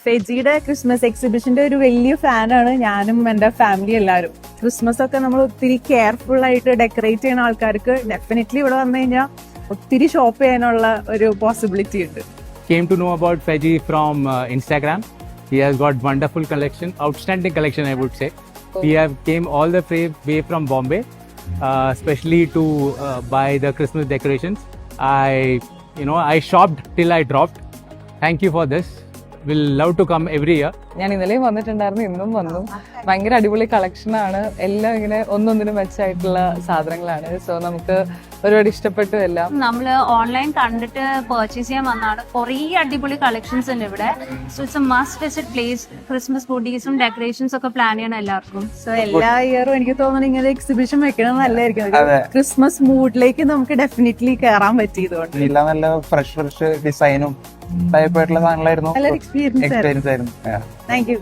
ഫെജിയുടെ Christmas എക്സിബിഷന്റെ ഒരു വലിയ ഫാനാണ് ഞാനും എന്റെ ഫാമിലി എല്ലാവരും. ക്രിസ്മസ് ഒക്കെ നമ്മൾ ഒത്തിരി കെയർഫുൾ ആയിട്ട് ഡെക്കറേറ്റ് ചെയ്യുന്ന ആൾക്കാർക്ക് ഡെഫിനറ്റ്ലി ഇവിടെ വന്നു കഴിഞ്ഞാൽ ഒത്തിരി ഷോപ്പ് ചെയ്യാനുള്ള ഒരു പോസിബിലിറ്റി ഉണ്ട്. Came to know about Feji from Instagram. He has got wonderful collection, outstanding collection, I would say. We have came all the way from Bombay, especially to buy the Christmas decorations. I shopped till I dropped. Thank you for this. We'll love to come every year. ഞാൻ ഇന്നലെയും വന്നിട്ടുണ്ടായിരുന്നു, ഇന്നും വന്നു. ഭയങ്കര അടിപൊളി കളക്ഷനാണ്. എല്ലാം ഇങ്ങനെ ഒന്നൊന്നിനും മെച്ചമായിട്ടുള്ള സാധനങ്ങളാണ്. സോ നമുക്ക് ഒരുപാട് ഇഷ്ടപ്പെട്ടു എല്ലാം. നമ്മള് ഓൺലൈൻ കണ്ടിട്ട് പർച്ചേസ് ചെയ്യാൻ വന്നാണ്. കുറേ അടിപൊളി കളക്ഷൻസ് ഉണ്ട് ഇവിടെ. So it's a must visit place. Christmas ബൂട്ടീസും ഡെക്കറേഷൻസ് ഒക്കെ പ്ലാൻ ചെയ്യണം എല്ലാവർക്കും. സോ എല്ലാ ഇയറും എനിക്ക് തോന്നുന്നു ഇങ്ങനെ എക്സിബിഷൻ വെക്കണം നല്ലതായിരിക്കും. ക്രിസ്മസ് മൂഡിലേക്ക് നമുക്ക് ഡെഫിനറ്റ്ലി കയറാൻ പറ്റിയതുകൊണ്ട് എല്ലാം നല്ല ഫ്രഷ് ഡിസൈനും ടൈപ്പായിട്ടുള്ള സാധനങ്ങളായിരുന്നു. നല്ലൊരു എക്സ്പീരിയൻസ് ആയിരുന്നു. Thank you.